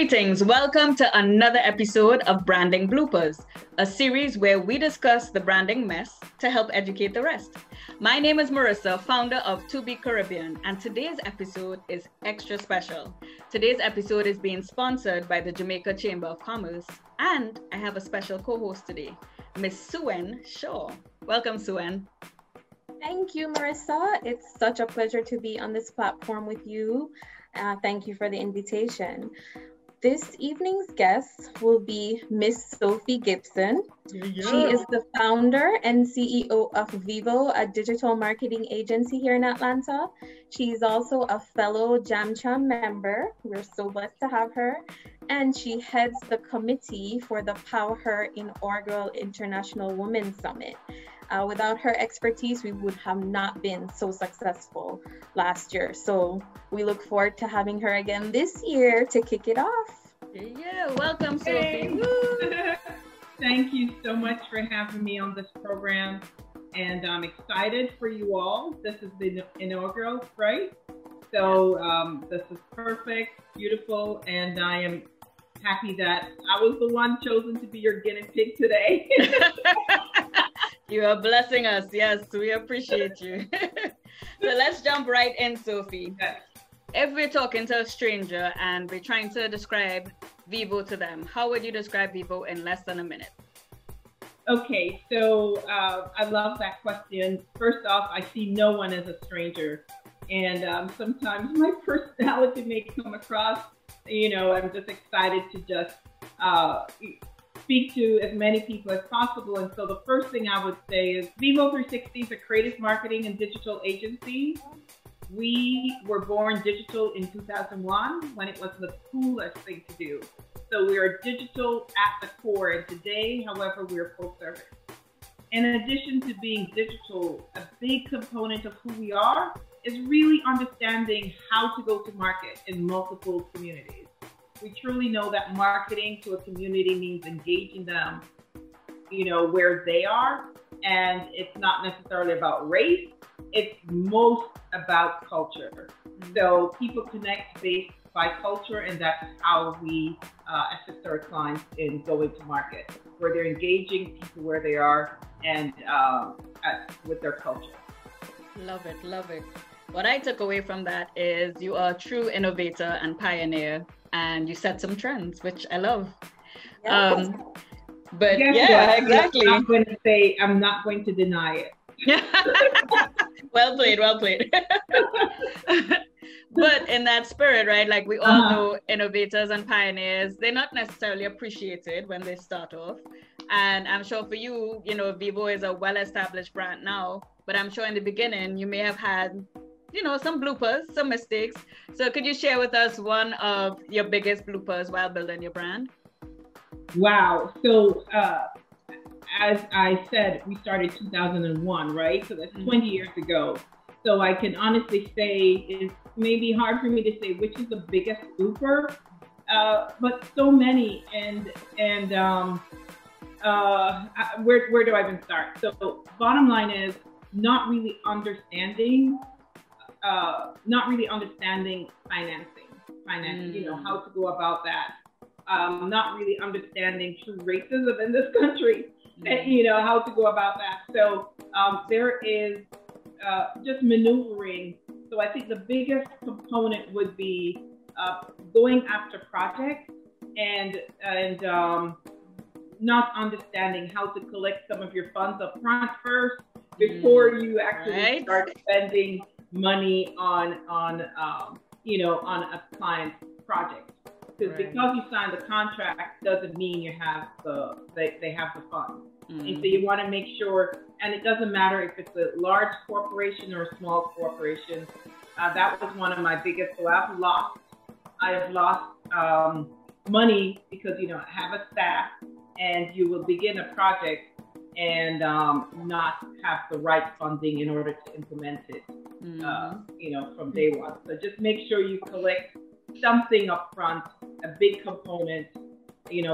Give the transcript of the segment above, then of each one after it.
Greetings. Welcome to another episode of Branding Bloopers, a series where we discuss the branding mess to help educate the rest. My name is Marissa, founder of To Be Caribbean, and today's episode is extra special. Today's episode is being sponsored by the Jamaica Chamber of Commerce, and I have a special co-host today, Miss Suen Shaw. Welcome, Suen. Thank you, Marissa. It's such a pleasure to be on this platform with you. Thank you for the invitation. This evening's guest will be Miss Sophie Gibson. Yeah. She is the founder and CEO of Vivo, a digital marketing agency here in Atlanta. She's also a fellow JamCham member. We're so blessed to have her. And she heads the committee for the Power Her Inaugural International Women's Summit. Without her expertise, we would have not been so successful last year. So we look forward to having her again this year to kick it off. Yeah, welcome, Sophie. Thank you so much for having me on this program. And I'm excited for you all. This is the inaugural, right? So this is perfect, beautiful, and I am happy that I was the one chosen to be your guinea pig today. You are blessing us. Yes, we appreciate you. So let's jump right in, Sophie. Yes. If we're talking to a stranger and we're trying to describe Vivo to them, how would you describe Vivo in less than a minute? Okay, so I love that question. First off, I see no one as a stranger. And sometimes my personality may come across, I'm just excited to just speak to as many people as possible. And so the first thing I would say is Vivo 360 is a creative marketing and digital agency. We were born digital in 2001 when it was the coolest thing to do. So we are digital at the core. And today, however, we're full service. In addition to being digital, a big component of who we are is really understanding how to go to market in multiple communities. We truly know that marketing to a community means engaging them, where they are. And it's not necessarily about race. It's most about culture. So people connect based by culture, and that's how we assist our clients in going to market, where they're engaging people where they are and with their culture. Love it, love it. What I took away from that is you are a true innovator and pioneer, and you set some trends, which I love. Yes. But yeah, exactly. I'm not going to deny it. Well played, well played. But in that spirit, right, like we all know innovators and pioneers, they're not necessarily appreciated when they start off. And I'm sure for you, Vivo is a well-established brand now, but I'm sure in the beginning, you may have had some bloopers, some mistakes. So could you share with us one of your biggest bloopers while building your brand? Wow. So as I said, we started 2001, right? So that's 20 years ago. So I can honestly say it's maybe hard for me to say which is the biggest blooper, but so many. And where do I even start? So bottom line is not really understanding financing, how to go about that. Not really understanding true racism in this country, and, how to go about that. So there is just maneuvering. So I think the biggest component would be going after projects and not understanding how to collect some of your funds up front first before you actually start spending money on a client's project. Because you signed the contract doesn't mean they have the funds. And so you want to make sure, and it doesn't matter if it's a large corporation or a small corporation. That was one of my biggest. So I have lost money because I have a staff, and you will begin a project and not have the right funding in order to implement it, from day one. So just make sure you collect something up front, a big component,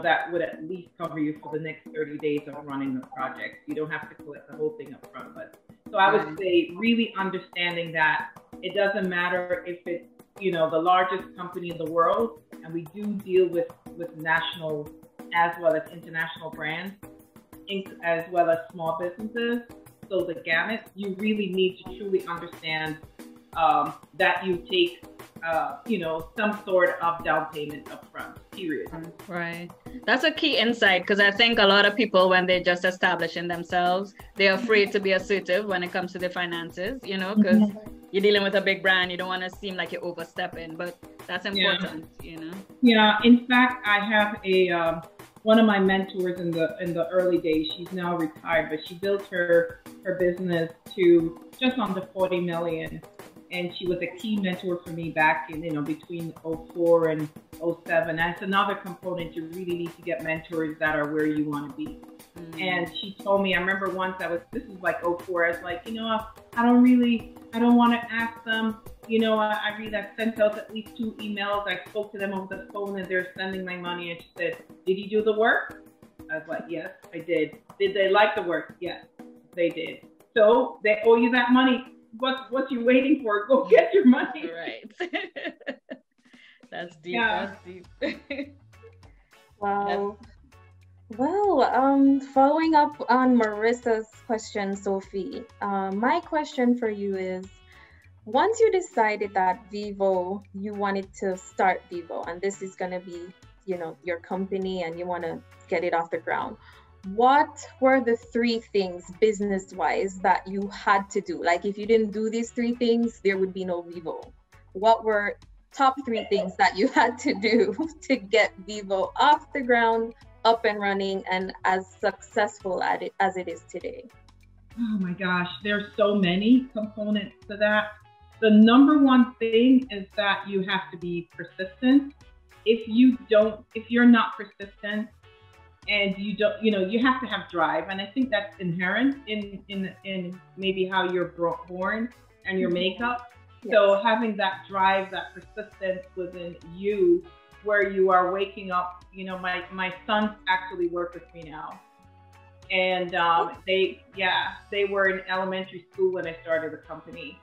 that would at least cover you for the next 30 days of running the project. You don't have to collect the whole thing up front. But so I would say really understanding that it doesn't matter if it's, the largest company in the world. and we do deal with national as well as international brands, as well as small businesses. So the gamut, you really need to truly understand that you take, some sort of down payment up front, period. Right. That's a key insight, because I think a lot of people, when they're just establishing themselves, they're afraid to be assertive when it comes to their finances, because you're dealing with a big brand. You don't want to seem like you're overstepping, but that's important, Yeah. In fact, I have one of my mentors in the early days. She's now retired, but she built her business to just under 40 million. And she was a key mentor for me back in, between 04 and 07. That's another component. You really need to get mentors that are where you want to be. And she told me, I remember once this is like 04, I was like, I don't want to ask them. I sent out at least 2 emails. I spoke to them over the phone and they're sending my money. And she said, did you do the work? I was like, yes, I did. Did they like the work? Yes, they did. So they owe you that money. What you waiting for? Go get your money. Right. That's deep. Yeah. That's deep. Wow. Well, following up on Marissa's question, Sophie, my question for you is, once you decided that Vivo, you wanted to start Vivo, and this is going to be, your company, and you want to get it off the ground, what were the 3 things business-wise that you had to do? Like, if you didn't do these 3 things, there would be no Vivo. What were top 3 things that you had to do to get Vivo off the ground, up and running, and as successful as it is today? Oh my gosh, there's so many components to that. The number one thing is that you have to be persistent. If you're not persistent, and you don't, you have to have drive. And I think that's inherent in maybe how you're born and your makeup. Yes. So having that drive, that persistence within you, where you are waking up, my sons actually work with me now. And they were in elementary school when I started the company.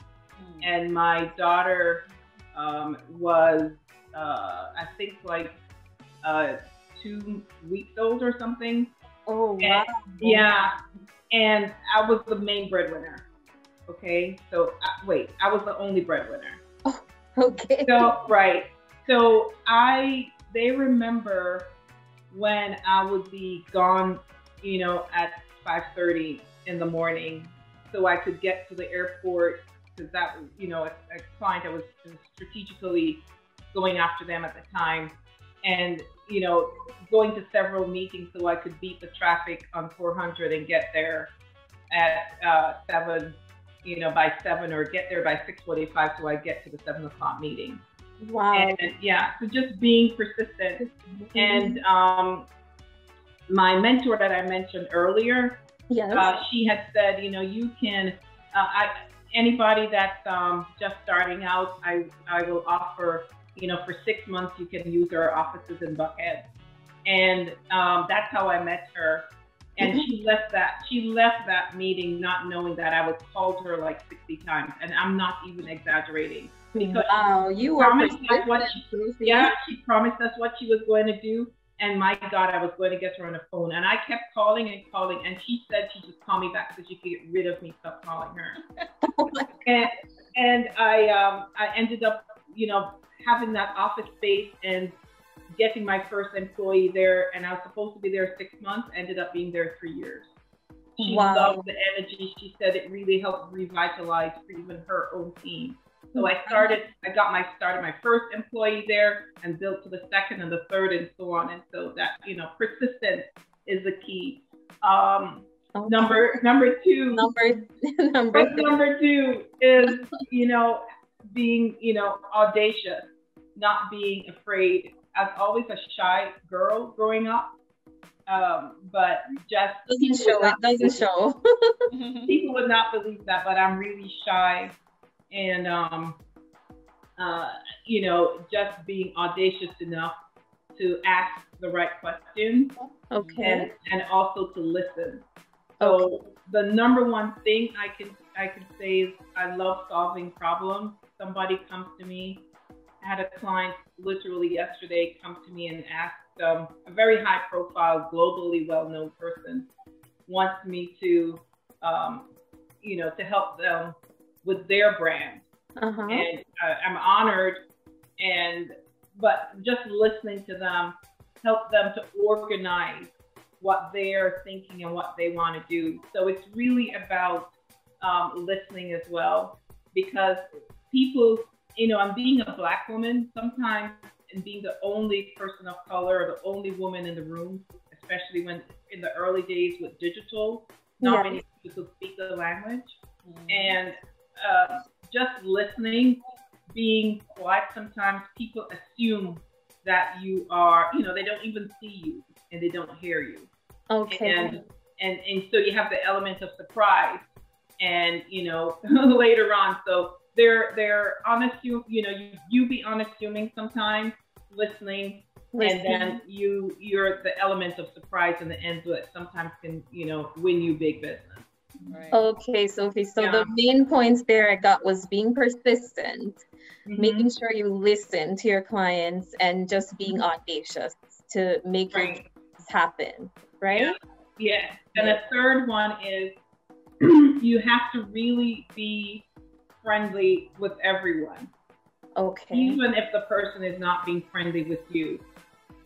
And my daughter was, I think, like 2 weeks old or something. Oh, wow. And I was the main breadwinner. Okay, so I was the only breadwinner. Oh, okay. So right, so they remember when I would be gone, at 5:30 in the morning, so I could get to the airport, because that was, a client I was strategically going after them at the time. And, going to several meetings so I could beat the traffic on 400 and get there at 7, by 7, or get there by 6:45 so I get to the 7 o'clock meeting. Wow. And so just being persistent. And my mentor that I mentioned earlier, she had said, you can, anybody that's just starting out, I will offer, for 6 months, you can use our offices in Buckhead. And that's how I met her. And she left that meeting not knowing that I was called her like 60 times. And I'm not even exaggerating. Because she promised us what she was going to do. And my God, I was going to get her on the phone. And I kept calling and calling. And she said she just called me back so she could get rid of me. Stop calling her. and I ended up, having that office space and getting my first employee there. And I was supposed to be there 6 months, ended up being there 3 years. She loved the energy. She said it really helped revitalize even her own team. So I started my first employee there and built to the second and the third and so on. And so that, persistence is the key. Number two is, being, audacious, not being afraid. I was always a shy girl growing up. But just doesn't show. People would not believe that, but I'm really shy. And, just being audacious enough to ask the right questions. Okay. And also to listen. So the number one thing I can say is I love solving problems. Somebody comes to me had a client literally yesterday come to me and ask, a very high profile, globally well-known person wants me to, to help them with their brand. And I'm honored, but just listening to them, help them to organize what they're thinking and what they want to do. So it's really about listening as well, because people, and being a Black woman sometimes, and being the only person of color or the only woman in the room, especially when in the early days with digital, not many people could speak the language. And just listening, being quiet, sometimes people assume that you are, they don't even see you and they don't hear you. And so you have the element of surprise, and later on, so they're unassuming, you be unassuming sometimes, listening, and then you're the element of surprise in the end that sometimes can win you big business. Right. Okay, Sophie. So the main points there I got was being persistent, making sure you listen to your clients, and just being audacious to make your dreams happen, right? Yeah. And the third one is you have to really be friendly with everyone. Okay. Even if the person is not being friendly with you.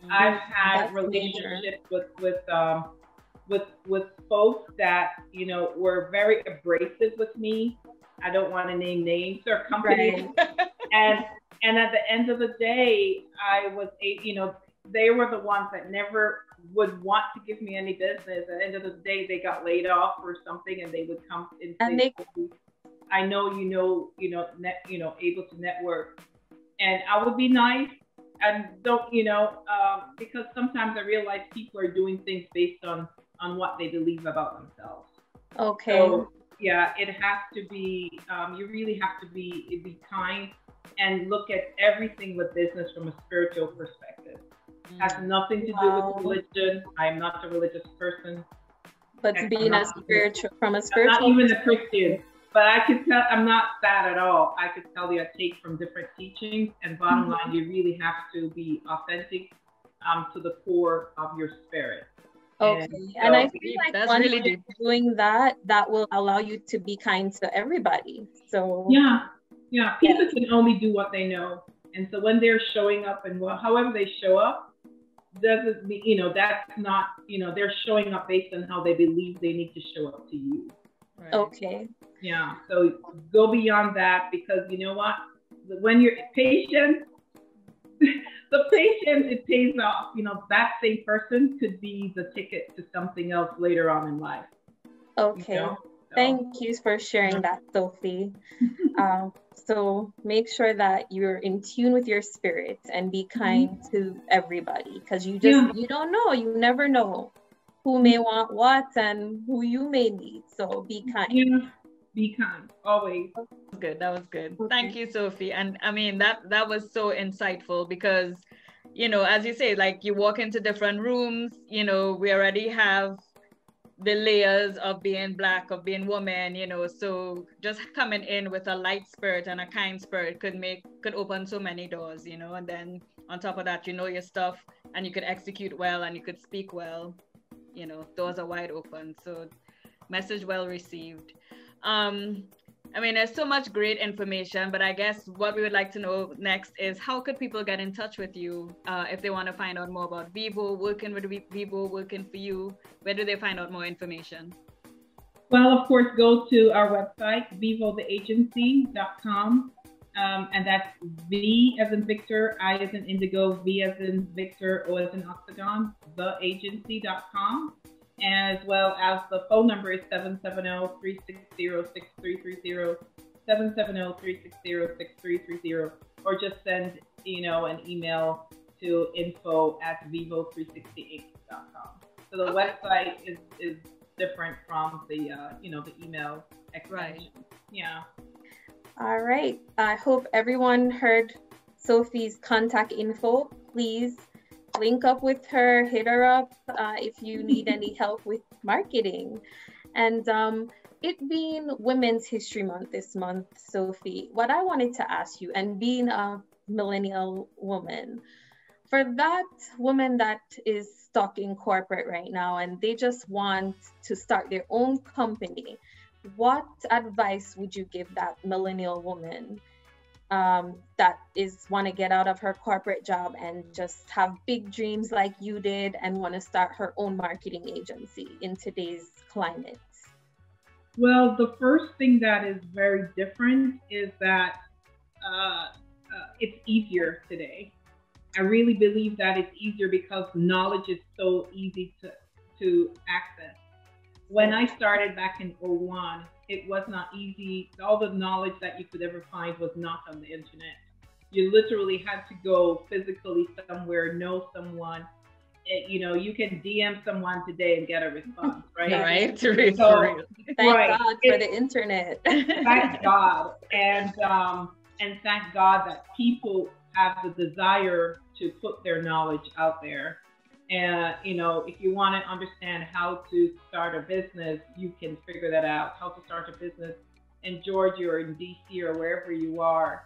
I've had relationships with folks that, were very abrasive with me. I don't want to name names or companies. And at the end of the day, I was, they were the ones that never would want to give me any business. At the end of the day, they got laid off or something, and they would come and say, I know able to network. And I would be nice, and don't, because sometimes I realize people are doing things based on what they believe about themselves. Okay. So yeah, it has to be, you really have to be kind and look at everything with business from a spiritual perspective. Has nothing to do with religion. I'm not a religious person. But being from a spiritual, I'm not even a Christian. But I could tell, I'm not that at all. I could tell you I take from different teachings, and bottom line, you really have to be authentic to the core of your spirit. Okay, and I feel like that's once really deep. Doing that will allow you to be kind to everybody. So people can only do what they know, and so when they're showing up, and however they show up, doesn't mean that's not they're showing up based on how they believe they need to show up to you. Right. Okay. Yeah, so go beyond that, because you know what? When you're patient, the patience, it pays off. That same person could be the ticket to something else later on in life. Okay. So, thank you for sharing that, Sophie. So make sure that you're in tune with your spirit and be kind to everybody, because you don't know. You never know who may want what and who you may need. So be kind. Yeah. Be kind, always. That was good. Okay. Thank you, Sophie. And I mean, that was so insightful, because, as you say, like you walk into different rooms, we already have the layers of being Black, of being woman, so just coming in with a light spirit and a kind spirit could open so many doors, and then on top of that, your stuff, and you could execute well, and you could speak well, doors are wide open. So message well received. I mean, there's so much great information, but I guess what we would like to know next is, how could people get in touch with you if they want to find out more about Vivo, working with Vivo, working for you? Where do they find out more information? Well, of course, go to our website, vivotheagency.com. And that's V as in Victor, I as in Indigo, V as in Victor, O as in Octagon, theagency.com. As well as the phone number is 770-360-6330, 770-360-6330, or just send, an email to info@vivo360inc.com. So the website is different from the, the email extension. Right. Yeah. All right. I hope everyone heard Sophie's contact info. Please link up with her, hit her up if you need any help with marketing. And it being Women's History Month this month, Sophie, what I wanted to ask you, and being a millennial woman. For that woman that is stuck in corporate right now and they just want to start their own company, what advice would you give that millennial woman that want to get out of her corporate job and just have big dreams like you did and want to start her own marketing agency in today's climate? Well, the first thing that is very different is that it's easier today. I really believe that it's easier because knowledge is so easy to access. When I started back in 2001, it was not easy. All the knowledge that you could ever find was not on the internet. You literally had to go physically somewhere, know someone. You can DM someone today and get a response, right? Right. So, thank God for the internet. Thank God. And thank God that people have the desire to put their knowledge out there. And, if you want to understand how to start a business, you can figure that out. How to start a business in Georgia or in DC or wherever you are,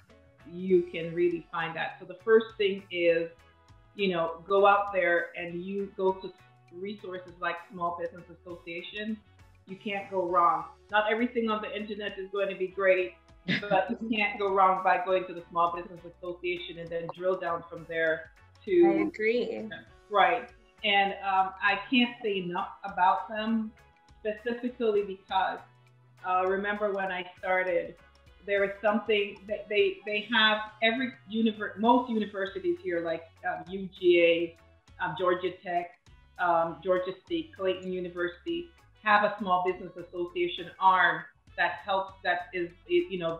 you can really find that. So the first thing is, go out there and you go to resources like Small Business Association. You can't go wrong. Not everything on the internet is going to be great, but you can't go wrong by going to the Small Business Association and then drill down from there to. I agree. Right. And I can't say enough about them, specifically because remember when I started, there is something that they have most universities here, like UGA, Georgia Tech, Georgia State, Clayton University, have a Small Business Association arm that helps, there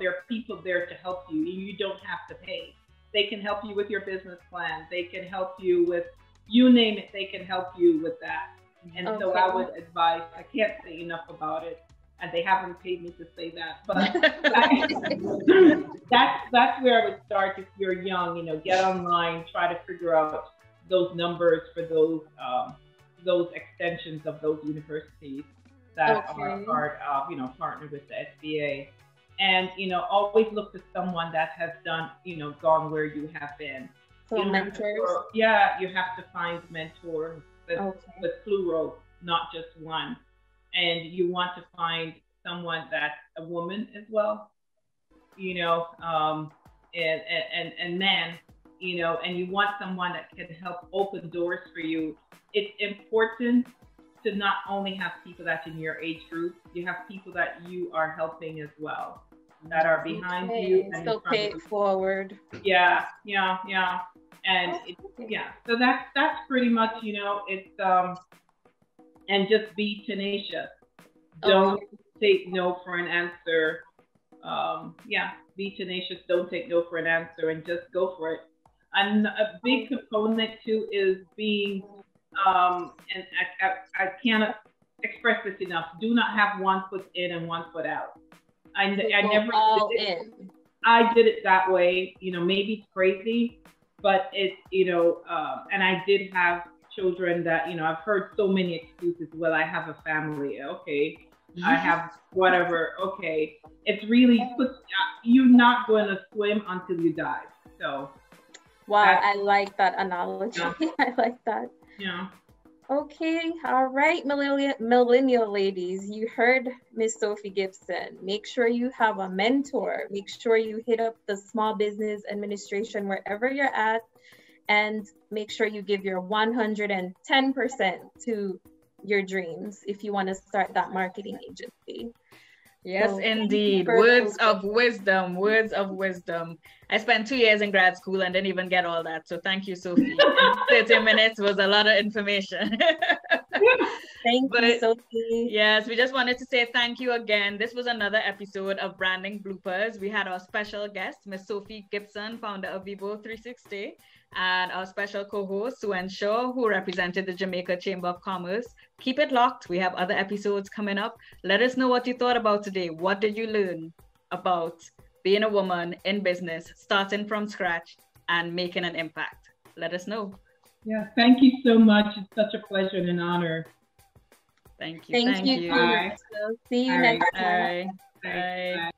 are people there to help you. You don't have to pay. They can help you with your business plan. They can help you with, you name it, they can help you with that. And so I would advise, I can't say enough about it, and they haven't paid me to say that, but that's where I would start if you're young, get online, try to figure out those numbers for those extensions of those universities that are part of, partnered with the SBA. And, always look to someone that has done, gone where you have been. So mentors? You have to find mentors, the plural, not just one. And you want to find someone that's a woman as well, and men, and you want someone that can help open doors for you. It's important to not only have people that's in your age group, you have people that you are helping as well, that are behind you. And so pay it forward. Yeah. And so that's pretty much, it's, and just be tenacious. Don't take no for an answer. Be tenacious. Don't take no for an answer, and just go for it. And a big component too is being, and I cannot express this enough. Do not have one foot in and one foot out. I never all in. I did it that way. Maybe it's crazy, but it's and I did have children that I've heard so many excuses. Well, I have a family. Okay. I have whatever. Okay. It's really, you're not going to swim until you dive. So. Wow. I like that analogy. Yeah. I like that. Yeah. Okay. All right. Millennial ladies, you heard Miss Sophie Gibson. Make sure you have a mentor. Make sure you hit up the Small Business Administration wherever you're at, and make sure you give your 110% to your dreams if you want to start that marketing agency. Yes, so, indeed. Words of wisdom. I spent 2 years in grad school and didn't even get all that. So thank you, Sophie. 30 minutes was a lot of information. Thank you, Sophie. Yes, we just wanted to say thank you again. This was another episode of Branding Bloopers. We had our special guest, Miss Sophie Gibson, founder of Vivo 360, and our special co-host, Suen, who represented the Jamaica Chamber of Commerce. Keep it locked. We have other episodes coming up. Let us know what you thought about today. What did you learn about being a woman in business, starting from scratch and making an impact? Let us know. Yeah, thank you so much. It's such a pleasure and an honor. Thank you. Thank you. Bye. See you next time. Bye.